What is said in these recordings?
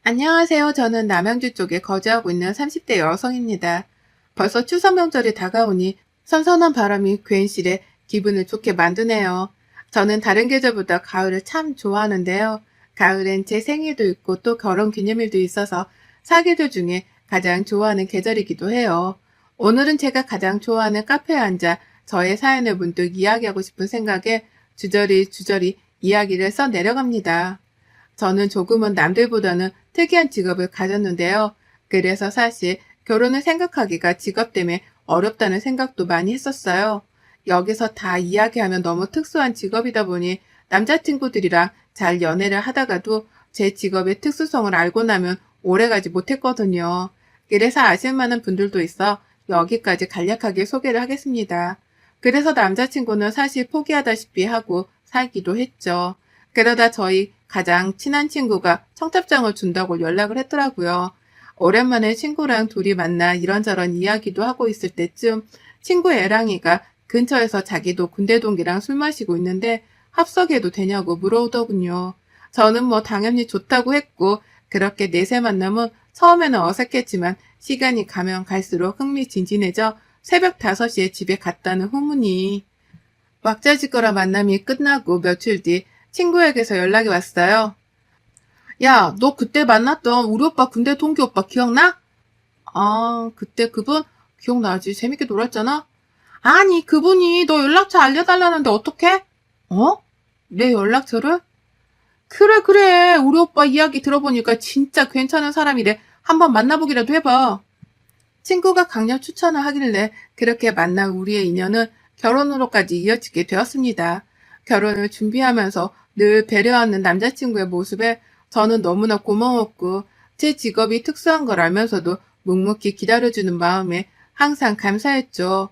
안녕하세요. 저는 남양주 쪽에 거주하고 있는 30대 여성입니다. 벌써 추석 명절이 다가오니 선선한 바람이 괜시레 기분을 좋게 만드네요. 저는 다른 계절보다 가을을 참 좋아하는데요. 가을엔 제 생일도 있고 또 결혼 기념일도 있어서 사계절 중에 가장 좋아하는 계절이기도 해요. 오늘은 제가 가장 좋아하는 카페에 앉아 저의 사연을 문득 이야기하고 싶은 생각에 주저리 이야기를 써 내려갑니다. 저는 조금은 남들보다는 특이한 직업을 가졌는데요. 그래서 사실 결혼을 생각하기가 직업 때문에 어렵다는 생각도 많이 했었어요. 여기서 다 이야기하면 너무 특수한 직업이다 보니 남자친구들이랑 잘 연애를 하다가도 제 직업의 특수성을 알고 나면 오래가지 못했거든요. 그래서 아실 만한 분들도 있어 여기까지 간략하게 소개를 하겠습니다. 그래서 남자친구는 사실 포기하다시피 하고 살기도 했죠. 그러다 저희 가장 친한 친구가 청첩장을 준다고 연락을 했더라고요. 오랜만에 친구랑 둘이 만나 이런저런 이야기도 하고 있을 때쯤 친구 애랑이가 근처에서 자기도 군대 동기랑 술 마시고 있는데 합석해도 되냐고 물어오더군요. 저는 뭐 당연히 좋다고 했고 그렇게 넷의 만남은 처음에는 어색했지만 시간이 가면 갈수록 흥미진진해져 새벽 5시에 집에 갔다는 후문이 왁자지껄한 만남이 끝나고 며칠 뒤 친구에게서 연락이 왔어요. 야, 너 그때 만났던 우리 오빠 군대 동기 오빠 기억나? 아, 그때 그분? 기억나지. 재밌게 놀았잖아? 아니, 그분이 너 연락처 알려달라는데 어떡해? 어? 내 연락처를? 그래. 우리 오빠 이야기 들어보니까 진짜 괜찮은 사람이래. 한번 만나보기라도 해봐. 친구가 강력 추천을 하길래 그렇게 만난 우리의 인연은 결혼으로까지 이어지게 되었습니다. 결혼을 준비하면서 늘 배려하는 남자친구의 모습에 저는 너무나 고마웠고 제 직업이 특수한 걸 알면서도 묵묵히 기다려주는 마음에 항상 감사했죠.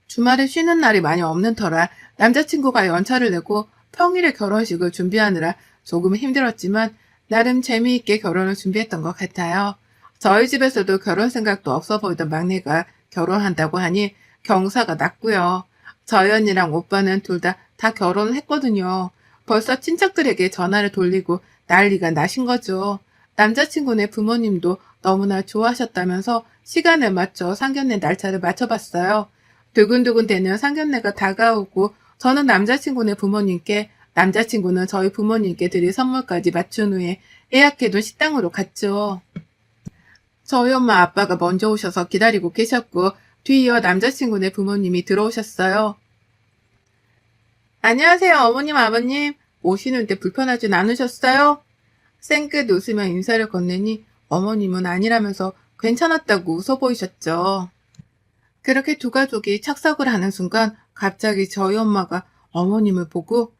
주말에 쉬는 날이 많이 없는 터라 남자친구가 연차를 내고 평일에 결혼식을 준비하느라 조금 힘들었지만 나름 재미있게 결혼을 준비했던 것 같아요. 저희 집에서도 결혼 생각도 없어 보이던 막내가 결혼한다고 하니 경사가 났고요. 저희 언니랑 오빠는 둘 다 결혼을 했거든요. 벌써 친척들에게 전화를 돌리고 난리가 나신 거죠. 남자친구네 부모님도 너무나 좋아하셨다면서 시간을 맞춰 상견례 날짜를 맞춰봤어요. 두근두근 되는 상견례가 다가오고 저는 남자친구네 부모님께 남자친구는 저희 부모님께 드릴 선물까지 맞춘 후에 예약해둔 식당으로 갔죠. 저희 엄마 아빠가 먼저 오셔서 기다리고 계셨고 뒤이어 남자친구네 부모님이 들어오셨어요. 안녕하세요 어머님 아버님. 오시는데 불편하진 않으셨어요? 쌩긋 웃으며 인사를 건네니 어머님은 아니라면서 괜찮았다고 웃어 보이셨죠. 그렇게 두 가족이 착석을 하는 순간 갑자기 저희 엄마가 어머님을 보고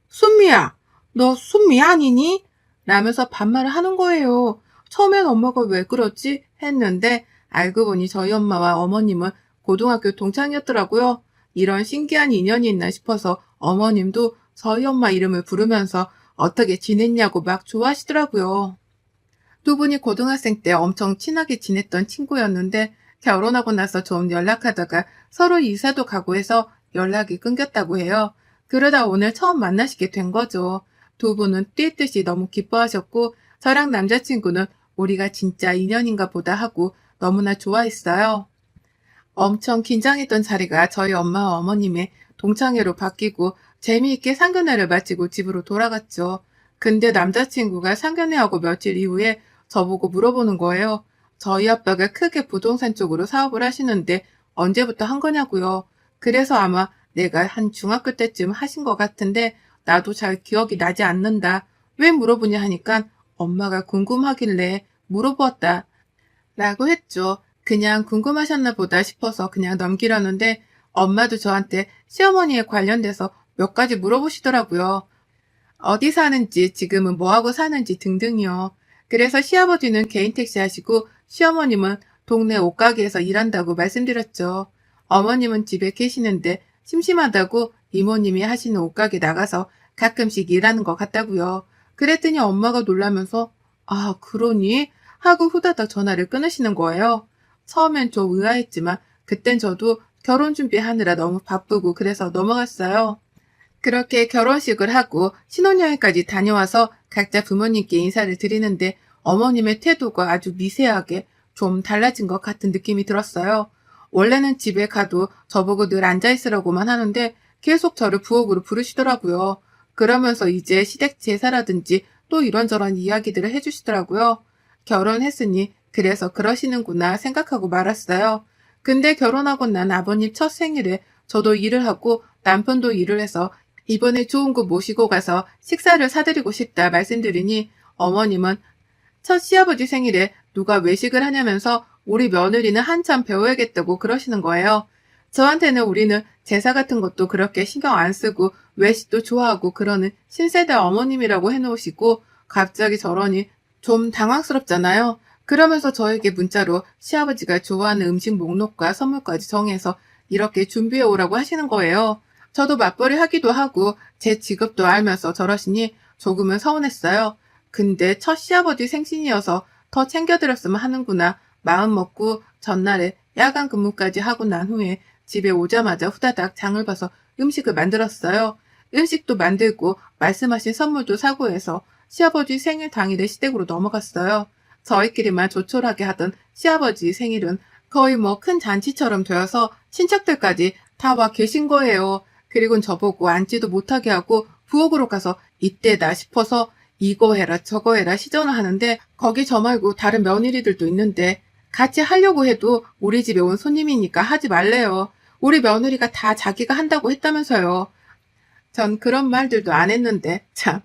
순미야, 너 순미 아니니? 라면서 반말을 하는 거예요. 처음엔 엄마가 왜 그러지? 했는데 알고 보니 저희 엄마와 어머님은 고등학교 동창이었더라고요. 이런 신기한 인연이 있나 싶어서 어머님도 저희 엄마 이름을 부르면서 어떻게 지냈냐고 막 좋아하시더라고요. 두 분이 고등학생 때 엄청 친하게 지냈던 친구였는데 결혼하고 나서 좀 연락하다가 서로 이사도 가고 해서 연락이 끊겼다고 해요. 그러다 오늘 처음 만나시게 된 거죠. 두 분은 뛰듯이 너무 기뻐하셨고 저랑 남자친구는 우리가 진짜 인연인가 보다 하고 너무나 좋아했어요. 엄청 긴장했던 자리가 저희 엄마와 어머님의 동창회로 바뀌고 재미있게 상견례를 마치고 집으로 돌아갔죠. 근데 남자친구가 상견례하고 며칠 이후에 저보고 물어보는 거예요. 저희 아빠가 크게 부동산 쪽으로 사업을 하시는데 언제부터 한 거냐고요. 그래서 아마 내가 한 중학교 때쯤 하신 것 같은데 나도 잘 기억이 나지 않는다. 왜 물어보냐 하니까 엄마가 궁금하길래 물어보았다. 라고 했죠. 그냥 궁금하셨나 보다 싶어서 그냥 넘기려는데 엄마도 저한테 시어머니에 관련돼서 몇 가지 물어보시더라고요. 어디 사는지, 지금은 뭐하고 사는지 등등이요. 그래서 시아버지는 개인 택시 하시고 시어머님은 동네 옷가게에서 일한다고 말씀드렸죠. 어머님은 집에 계시는데 심심하다고 이모님이 하시는 옷가게 나가서 가끔씩 일하는 것 같다고요. 그랬더니 엄마가 놀라면서 아, 그러니? 하고 후다닥 전화를 끊으시는 거예요. 처음엔 좀 의아했지만 그땐 저도 결혼 준비하느라 너무 바쁘고 그래서 넘어갔어요. 그렇게 결혼식을 하고 신혼여행까지 다녀와서 각자 부모님께 인사를 드리는데 어머님의 태도가 아주 미세하게 좀 달라진 것 같은 느낌이 들었어요. 원래는 집에 가도 저보고 늘 앉아있으라고만 하는데 계속 저를 부엌으로 부르시더라고요. 그러면서 이제 시댁 제사라든지 또 이런저런 이야기들을 해주시더라고요. 결혼했으니 그래서 그러시는구나 생각하고 말았어요. 근데 결혼하고 난 아버님 첫 생일에 저도 일을 하고 남편도 일을 해서 이번에 좋은 곳 모시고 가서 식사를 사드리고 싶다 말씀드리니 어머님은 첫 시아버지 생일에 누가 외식을 하냐면서 우리 며느리는 한참 배워야겠다고 그러시는 거예요. 저한테는 우리는 제사 같은 것도 그렇게 신경 안 쓰고 외식도 좋아하고 그러는 신세대 어머님이라고 해놓으시고 갑자기 저러니 좀 당황스럽잖아요. 그러면서 저에게 문자로 시아버지가 좋아하는 음식 목록과 선물까지 정해서 이렇게 준비해 오라고 하시는 거예요. 저도 맞벌이 하기도 하고 제 직업도 알면서 저러시니 조금은 서운했어요. 근데 첫 시아버지 생신이어서 더 챙겨드렸으면 하는구나 마음 먹고 전날에 야간 근무까지 하고 난 후에 집에 오자마자 후다닥 장을 봐서 음식을 만들었어요. 음식도 만들고 말씀하신 선물도 사고 해서 시아버지 생일 당일에 시댁으로 넘어갔어요. 저희끼리만 조촐하게 하던 시아버지 생일은 거의 뭐 큰 잔치처럼 되어서 친척들까지 다 와 계신 거예요. 그리고 저보고 앉지도 못하게 하고 부엌으로 가서 이때다 싶어서 이거 해라 저거 해라 시전을 하는데 거기 저 말고 다른 며느리들도 있는데 같이 하려고 해도 우리 집에 온 손님이니까 하지 말래요. 우리 며느리가 다 자기가 한다고 했다면서요. 전 그런 말들도 안 했는데 참.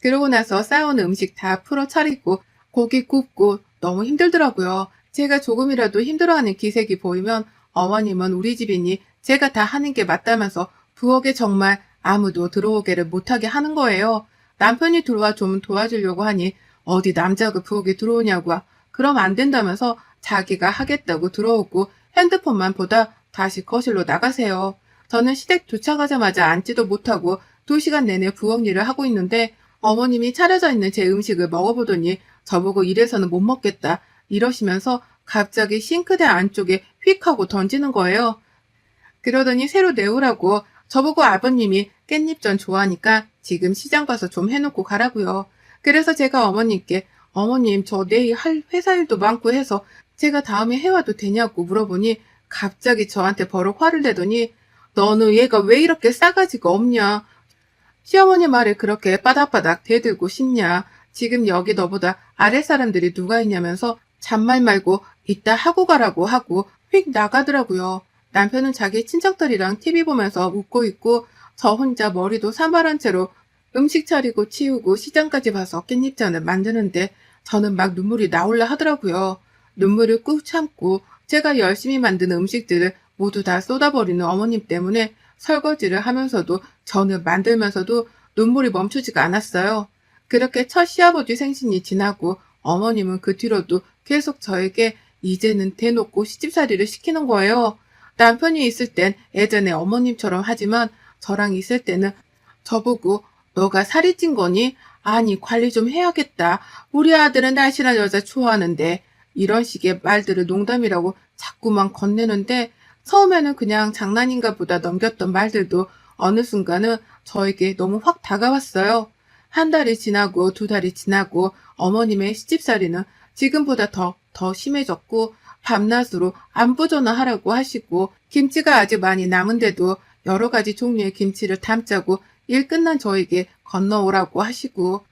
그러고 나서 싸온 음식 다 풀어 차리고 고기 굽고 너무 힘들더라고요. 제가 조금이라도 힘들어하는 기색이 보이면 어머님은 우리 집이니 제가 다 하는 게 맞다면서 부엌에 정말 아무도 들어오게를 못하게 하는 거예요. 남편이 들어와 좀 도와주려고 하니 어디 남자가 부엌에 들어오냐고 그럼 안 된다면서 자기가 하겠다고 들어오고 핸드폰만 보다 다시 거실로 나가세요. 저는 시댁 도착하자마자 앉지도 못하고 2시간 내내 부엌 일을 하고 있는데 어머님이 차려져 있는 제 음식을 먹어보더니 저보고 이래서는 못 먹겠다 이러시면서 갑자기 싱크대 안쪽에 휙 하고 던지는 거예요. 그러더니 새로 내오라고 저보고 아버님이 깻잎전 좋아하니까 지금 시장 가서 좀 해놓고 가라고요. 그래서 제가 어머님께 어머님 저 내일 할 회사 일도 많고 해서 제가 다음에 해와도 되냐고 물어보니 갑자기 저한테 버럭 화를 내더니 너는 얘가 왜 이렇게 싸가지가 없냐. 시어머니 말에 그렇게 바닥바닥 대들고 싶냐. 지금 여기 너보다 아랫사람들이 누가 있냐면서 잔말 말고 이따 하고 가라고 하고 휙 나가더라고요. 남편은 자기 친척들이랑 TV 보면서 웃고 있고 저 혼자 머리도 산발한 채로 음식 차리고 치우고 시장까지 봐서 깻잎전을 만드는데 저는 막 눈물이 나올라 하더라고요. 눈물을 꾹 참고 제가 열심히 만든 음식들을 모두 다 쏟아버리는 어머님 때문에 설거지를 하면서도 전을 만들면서도 눈물이 멈추지가 않았어요. 그렇게 첫 시아버지 생신이 지나고 어머님은 그 뒤로도 계속 저에게 이제는 대놓고 시집살이를 시키는 거예요. 남편이 있을 땐 예전에 어머님처럼 하지만 저랑 있을 때는 저보고 너가 살이 찐 거니? 아니 관리 좀 해야겠다. 우리 아들은 날씬한 여자 좋아하는데 이런 식의 말들을 농담이라고 자꾸만 건네는데 처음에는 그냥 장난인가 보다 넘겼던 말들도 어느 순간은 저에게 너무 확 다가왔어요. 한 달이 지나고 2달이 지나고 어머님의 시집살이는 지금보다 더 심해졌고 밤낮으로 안부 전화하라고 하시고 김치가 아직 많이 남은데도 여러 가지 종류의 김치를 담자고 일 끝난 저에게 건너오라고 하시고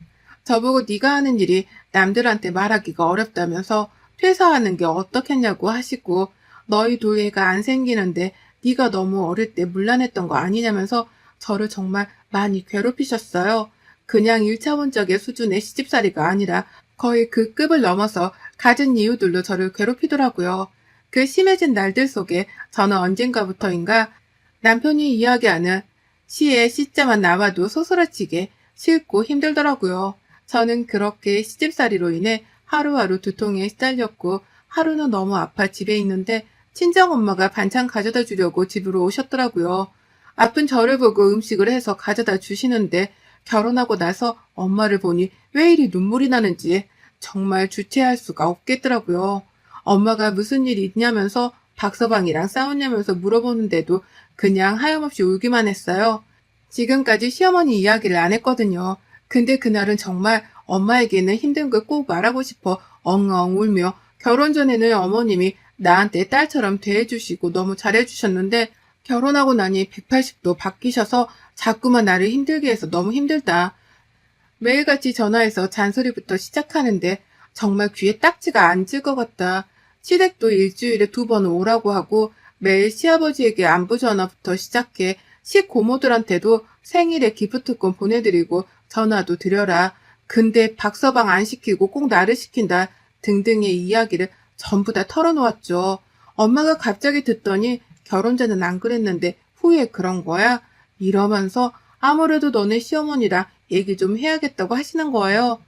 저보고 네가 하는 일이 남들한테 말하기가 어렵다면서 퇴사하는 게 어떻겠냐고 하시고 너희 둘 애가 안 생기는데 네가 너무 어릴 때 문란했던 거 아니냐면서 저를 정말 많이 괴롭히셨어요. 그냥 1차원적의 수준의 시집살이가 아니라 거의 그 급을 넘어서 갖은 이유들로 저를 괴롭히더라고요. 그 심해진 날들 속에 저는 언젠가부터인가 남편이 이야기하는 시의 시자만 나와도 소스라치게 싫고 힘들더라고요. 저는 그렇게 시집살이로 인해 하루하루 두통에 시달렸고 하루는 너무 아파 집에 있는데 친정엄마가 반찬 가져다 주려고 집으로 오셨더라고요. 아픈 저를 보고 음식을 해서 가져다 주시는데 결혼하고 나서 엄마를 보니 왜 이리 눈물이 나는지 정말 주체할 수가 없겠더라고요. 엄마가 무슨 일이 있냐면서 박서방이랑 싸웠냐면서 물어보는데도 그냥 하염없이 울기만 했어요. 지금까지 시어머니 이야기를 안 했거든요. 근데 그날은 정말 엄마에게는 힘든 걸 꼭 말하고 싶어 엉엉 울며 결혼 전에는 어머님이 나한테 딸처럼 대해주시고 너무 잘해주셨는데 결혼하고 나니 180도 바뀌셔서 자꾸만 나를 힘들게 해서 너무 힘들다. 매일같이 전화해서 잔소리부터 시작하는데 정말 귀에 딱지가 앉을 것 같다. 시댁도 일주일에 2번 오라고 하고 매일 시아버지에게 안부 전화부터 시작해 시고모들한테도 생일에 기프트콘 보내드리고 전화도 드려라. 근데 박서방 안 시키고 꼭 나를 시킨다 등등의 이야기를 전부 다 털어놓았죠. 엄마가 갑자기 듣더니 결혼 전엔 안 그랬는데 후에 그런 거야? 이러면서 아무래도 너네 시어머니랑 얘기 좀 해야겠다고 하시는 거예요.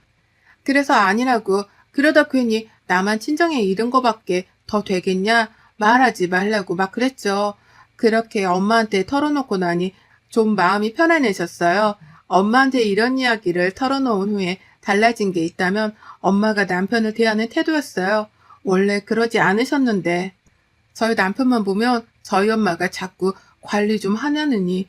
그래서 아니라고 그러다 괜히 나만 친정에 잃은 거밖에 더 되겠냐? 말하지 말라고 막 그랬죠. 그렇게 엄마한테 털어놓고 나니 좀 마음이 편안해졌어요. 엄마한테 이런 이야기를 털어놓은 후에 달라진 게 있다면 엄마가 남편을 대하는 태도였어요. 원래 그러지 않으셨는데 저희 남편만 보면 저희 엄마가 자꾸 관리 좀 하냐느니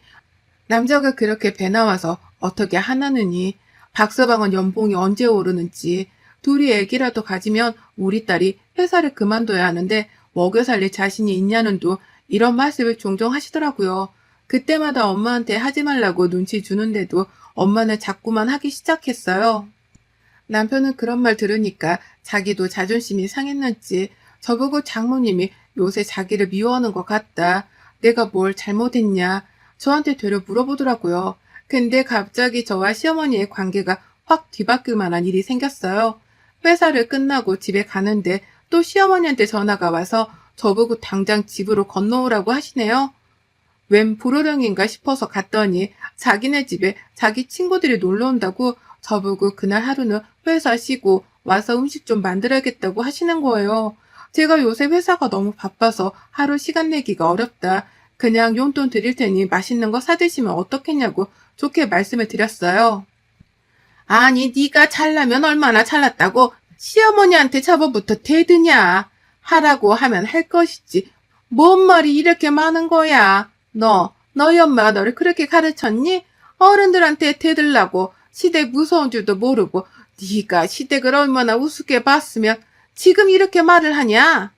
남자가 그렇게 배 나와서 어떻게 하나느니 박서방은 연봉이 언제 오르는지 둘이 애기라도 가지면 우리 딸이 회사를 그만둬야 하는데 먹여 살릴 자신이 있냐는 둥 이런 말씀을 종종 하시더라고요. 그때마다 엄마한테 하지 말라고 눈치 주는데도 엄마는 자꾸만 하기 시작했어요. 남편은 그런 말 들으니까 자기도 자존심이 상했는지 저보고 장모님이 요새 자기를 미워하는 것 같다. 내가 뭘 잘못했냐. 저한테 되려 물어보더라고요. 근데 갑자기 저와 시어머니의 관계가 확 뒤바뀔 만한 일이 생겼어요. 회사를 끝나고 집에 가는데 또 시어머니한테 전화가 와서 저보고 당장 집으로 건너오라고 하시네요. 웬 불호령인가 싶어서 갔더니 자기네 집에 자기 친구들이 놀러 온다고 저보고 그날 하루는 회사 쉬고 와서 음식 좀 만들어야겠다고 하시는 거예요. 제가 요새 회사가 너무 바빠서 하루 시간 내기가 어렵다. 그냥 용돈 드릴 테니 맛있는 거 사드시면 어떻겠냐고 좋게 말씀을 드렸어요. 아니 네가 잘나면 얼마나 잘났다고 시어머니한테 잡아부터 대드냐. 하라고 하면 할 것이지. 뭔 말이 이렇게 많은 거야. 너희 엄마가 너를 그렇게 가르쳤니? 어른들한테 대들라고 시댁 무서운 줄도 모르고 네가 시댁을 얼마나 우습게 봤으면 지금 이렇게 말을 하냐?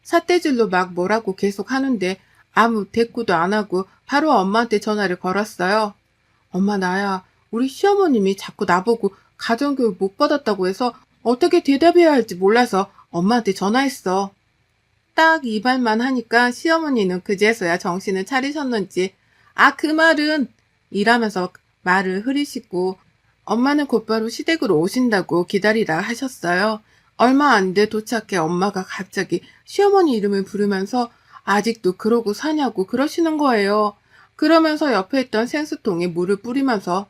삿대질로 막 뭐라고 계속 하는데 아무 대꾸도 안 하고 바로 엄마한테 전화를 걸었어요. 엄마 나야 우리 시어머님이 자꾸 나보고 가정교육 못 받았다고 해서 어떻게 대답해야 할지 몰라서 엄마한테 전화했어. 딱 이 말만 하니까 시어머니는 그제서야 정신을 차리셨는지 아 그 말은 이라면서 말을 흐리시고 엄마는 곧바로 시댁으로 오신다고 기다리라 하셨어요. 얼마 안 돼 도착해 엄마가 갑자기 시어머니 이름을 부르면서 아직도 그러고 사냐고 그러시는 거예요. 그러면서 옆에 있던 생수통에 물을 뿌리면서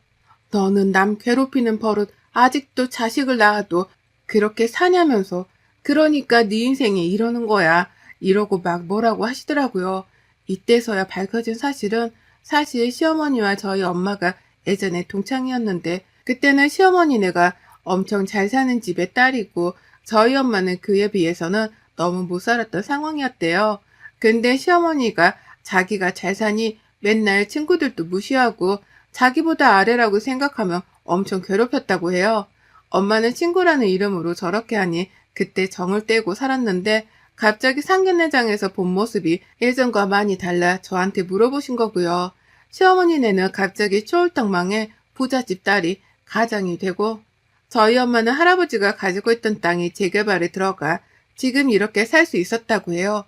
너는 남 괴롭히는 버릇 아직도 자식을 낳아도 그렇게 사냐면서 그러니까 네 인생이 이러는 거야. 이러고 막 뭐라고 하시더라고요. 이때서야 밝혀진 사실 시어머니와 저희 엄마가 예전에 동창이었는데 그때는 시어머니네가 엄청 잘 사는 집의 딸이고 저희 엄마는 그에 비해서는 너무 못 살았던 상황이었대요. 근데 시어머니가 자기가 잘 사니 맨날 친구들도 무시하고 자기보다 아래라고 생각하면 엄청 괴롭혔다고 해요. 엄마는 친구라는 이름으로 저렇게 하니 그때 정을 떼고 살았는데 갑자기 상견례장에서 본 모습이 예전과 많이 달라 저한테 물어보신 거고요. 시어머니네는 갑자기 초월떡망에 부잣집 딸이 가장이 되고 저희 엄마는 할아버지가 가지고 있던 땅이 재개발에 들어가 지금 이렇게 살 수 있었다고 해요.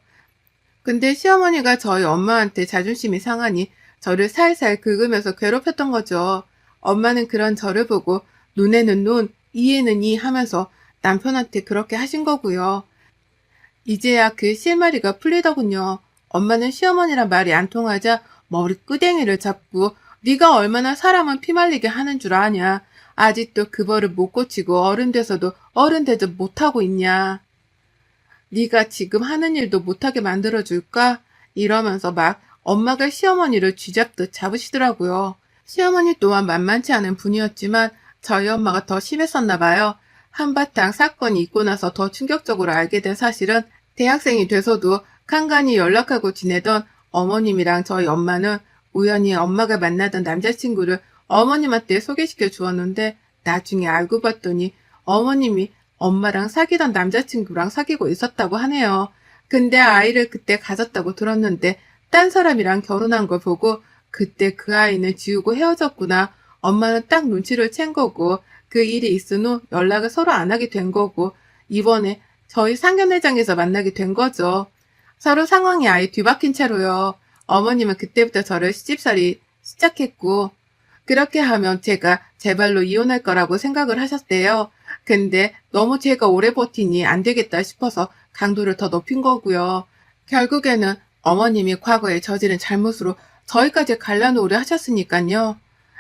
근데 시어머니가 저희 엄마한테 자존심이 상하니 저를 살살 긁으면서 괴롭혔던 거죠. 엄마는 그런 저를 보고 눈에는 눈, 이에는 이 하면서 남편한테 그렇게 하신 거고요. 이제야 그 실마리가 풀리더군요. 엄마는 시어머니랑 말이 안 통하자 머리 끄댕이를 잡고 네가 얼마나 사람은 피말리게 하는 줄 아냐. 아직도 그 버릇 못 고치고 어른 돼서도 어른 대접 못하고 있냐. 네가 지금 하는 일도 못하게 만들어줄까? 이러면서 막 엄마가 시어머니를 쥐잡듯 잡으시더라고요. 시어머니 또한 만만치 않은 분이었지만 저희 엄마가 더 심했었나 봐요. 한바탕 사건이 있고 나서 더 충격적으로 알게 된 사실은 대학생이 돼서도 간간히 연락하고 지내던 어머님이랑 저희 엄마는 우연히 엄마가 만나던 남자친구를 어머님한테 소개시켜 주었는데 나중에 알고 봤더니 어머님이 엄마랑 사귀던 남자친구랑 사귀고 있었다고 하네요. 근데 아이를 그때 가졌다고 들었는데 딴 사람이랑 결혼한 걸 보고 그때 그 아이는 지우고 헤어졌구나. 엄마는 딱 눈치를 챈 거고 그 일이 있은 후 연락을 서로 안 하게 된 거고 이번에 저희 상견례장에서 만나게 된 거죠. 서로 상황이 아예 뒤바뀐 채로요. 어머님은 그때부터 저를 시집살이 시작했고 그렇게 하면 제가 제 발로 이혼할 거라고 생각을 하셨대요. 근데 너무 제가 오래 버티니 안 되겠다 싶어서 강도를 더 높인 거고요. 결국에는 어머님이 과거에 저지른 잘못으로 저희까지 갈라놓으려 하셨으니까요.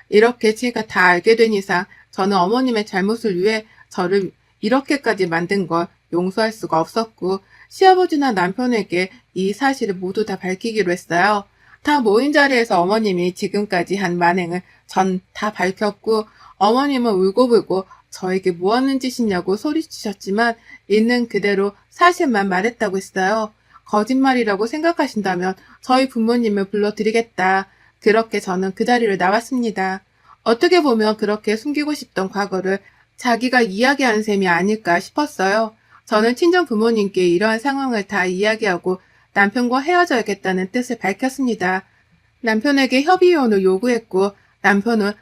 이렇게 제가 다 알게 된 이상 저는 어머님의 잘못을 위해 저를 이렇게까지 만든 걸 용서할 수가 없었고 시아버지나 남편에게 이 사실을 모두 다 밝히기로 했어요. 다 모인 자리에서 어머님이 지금까지 한 만행을 전 다 밝혔고 어머님은 울고불고 저에게 뭐 하는 짓이냐고 소리치셨지만 있는 그대로 사실만 말했다고 했어요. 거짓말이라고 생각하신다면 저희 부모님을 불러드리겠다. 그렇게 저는 그 자리를 나왔습니다. 어떻게 보면 그렇게 숨기고 싶던 과거를 자기가 이야기한 셈이 아닐까 싶었어요. 저는 친정 부모님께 이러한 상황을 다 이야기하고 남편과 헤어져야겠다는 뜻을 밝혔습니다. 남편에게 협의이혼을 요구했고 남편은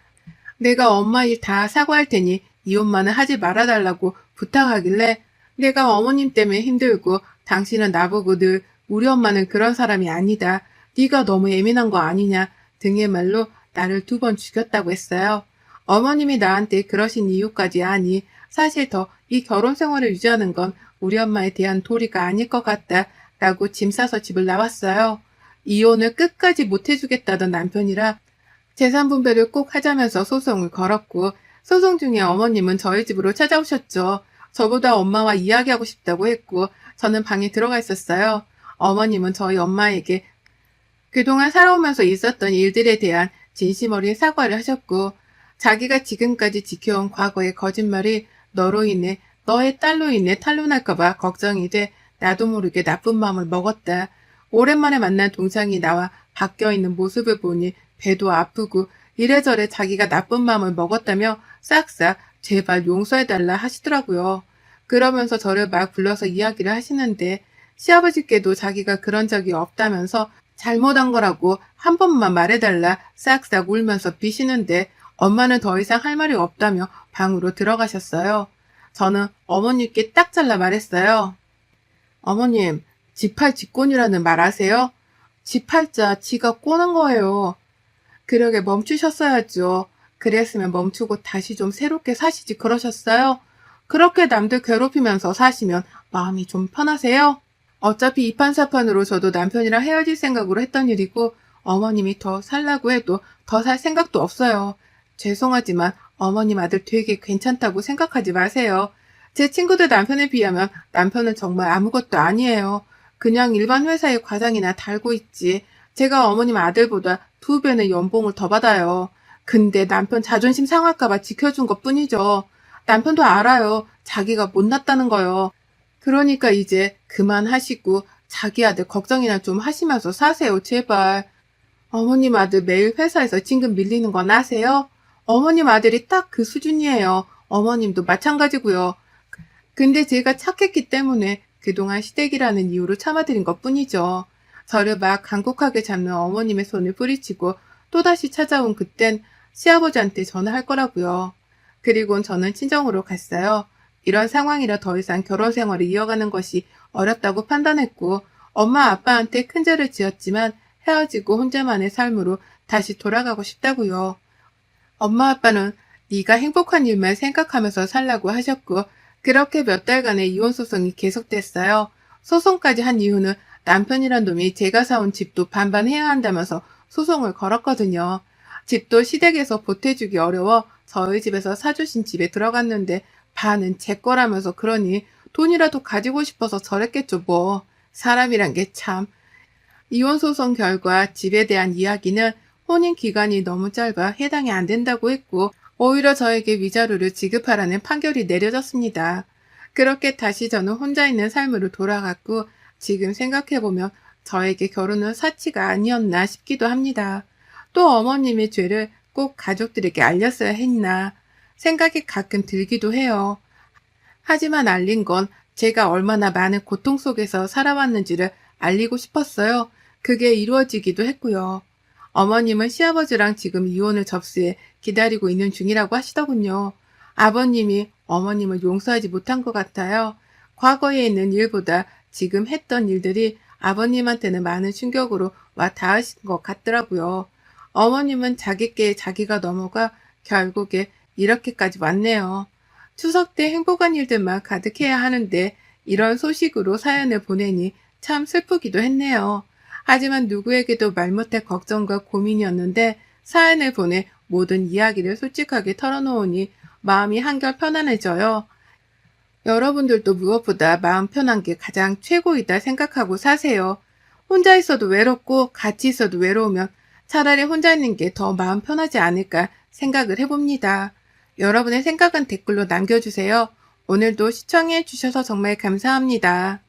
내가 엄마 일 다 사과할 테니 이혼만은 하지 말아달라고 부탁하길래 내가 어머님 때문에 힘들고 당신은 나보고 늘 우리 엄마는 그런 사람이 아니다. 네가 너무 예민한 거 아니냐 등의 말로 나를 2번 죽였다고 했어요. 어머님이 나한테 그러신 이유까지 아니 사실 더 이 결혼 생활을 유지하는 건 우리 엄마에 대한 도리가 아닐 것 같다 라고 짐 싸서 집을 나왔어요. 이혼을 끝까지 못 해주겠다던 남편이라 재산 분배를 꼭 하자면서 소송을 걸었고 소송 중에 어머님은 저희 집으로 찾아오셨죠. 저보다 엄마와 이야기하고 싶다고 했고 저는 방에 들어가 있었어요. 어머님은 저희 엄마에게 그동안 살아오면서 있었던 일들에 대한 진심 어린 사과를 하셨고 자기가 지금까지 지켜온 과거의 거짓말이 너로 인해 너의 딸로 인해 탄로날까봐 걱정이 돼 나도 모르게 나쁜 마음을 먹었다. 오랜만에 만난 동창이 나와 바뀌어있는 모습을 보니 배도 아프고 이래저래 자기가 나쁜 마음을 먹었다며 싹싹 제발 용서해달라 하시더라고요. 그러면서 저를 막 불러서 이야기를 하시는데 시아버지께도 자기가 그런 적이 없다면서 잘못한 거라고 한 번만 말해달라 싹싹 울면서 비시는데 엄마는 더 이상 할 말이 없다며 방으로 들어가셨어요. 저는 어머님께 딱 잘라 말했어요. 어머님, 지팔 직권이라는 말 아세요? 지팔자 지가 꼬는 거예요. 그러게 멈추셨어야죠. 그랬으면 멈추고 다시 좀 새롭게 사시지 그러셨어요? 그렇게 남들 괴롭히면서 사시면 마음이 좀 편하세요? 어차피 이판사판으로 저도 남편이랑 헤어질 생각으로 했던 일이고 어머님이 더 살라고 해도 더 살 생각도 없어요. 죄송하지만 어머님 아들 되게 괜찮다고 생각하지 마세요. 제 친구들 남편에 비하면 남편은 정말 아무것도 아니에요. 그냥 일반 회사의 과장이나 달고 있지. 제가 어머님 아들보다 2배는 연봉을 더 받아요. 근데 남편 자존심 상할까봐 지켜준 것 뿐이죠. 남편도 알아요. 자기가 못났다는 거요. 그러니까 이제 그만하시고 자기 아들 걱정이나 좀 하시면서 사세요, 제발. 어머님 아들 매일 회사에서 진급 밀리는 건 아세요? 어머님 아들이 딱 그 수준이에요. 어머님도 마찬가지고요. 근데 제가 착했기 때문에 그동안 시댁이라는 이유로 참아드린 것 뿐이죠. 저를 막 간곡하게 잡는 어머님의 손을 뿌리치고 또다시 찾아온 그땐 시아버지한테 전화할 거라고요. 그리곤 저는 친정으로 갔어요. 이런 상황이라 더 이상 결혼 생활을 이어가는 것이 어렵다고 판단했고 엄마 아빠한테 큰 죄를 지었지만 헤어지고 혼자만의 삶으로 다시 돌아가고 싶다고요. 엄마 아빠는 네가 행복한 일만 생각하면서 살라고 하셨고 그렇게 몇 달간의 이혼 소송이 계속됐어요. 소송까지 한 이유는 남편이란 놈이 제가 사온 집도 반반 해야 한다면서 소송을 걸었거든요. 집도 시댁에서 보태주기 어려워 저희 집에서 사주신 집에 들어갔는데 반은 제 거라면서 그러니 돈이라도 가지고 싶어서 저랬겠죠 뭐. 사람이란 게 참. 이혼 소송 결과 집에 대한 이야기는 혼인 기간이 너무 짧아 해당이 안 된다고 했고 오히려 저에게 위자료를 지급하라는 판결이 내려졌습니다. 그렇게 다시 저는 혼자 있는 삶으로 돌아갔고 지금 생각해보면 저에게 결혼은 사치가 아니었나 싶기도 합니다. 또 어머님의 죄를 꼭 가족들에게 알렸어야 했나. 생각이 가끔 들기도 해요. 하지만 알린 건 제가 얼마나 많은 고통 속에서 살아왔는지를 알리고 싶었어요. 그게 이루어지기도 했고요. 어머님은 시아버지랑 지금 이혼을 접수해 기다리고 있는 중이라고 하시더군요. 아버님이 어머님을 용서하지 못한 것 같아요. 과거에 있는 일보다 지금 했던 일들이 아버님한테는 많은 충격으로 와 닿으신 것 같더라고요. 어머님은 자기께 자기가 넘어가 결국에 이렇게까지 왔네요. 추석 때 행복한 일들만 가득해야 하는데 이런 소식으로 사연을 보내니 참 슬프기도 했네요. 하지만 누구에게도 말 못할 걱정과 고민이었는데 사연을 보내 모든 이야기를 솔직하게 털어놓으니 마음이 한결 편안해져요. 여러분들도 무엇보다 마음 편한 게 가장 최고이다 생각하고 사세요. 혼자 있어도 외롭고 같이 있어도 외로우면 차라리 혼자 있는 게 더 마음 편하지 않을까 생각을 해봅니다. 여러분의 생각은 댓글로 남겨주세요. 오늘도 시청해 주셔서 정말 감사합니다.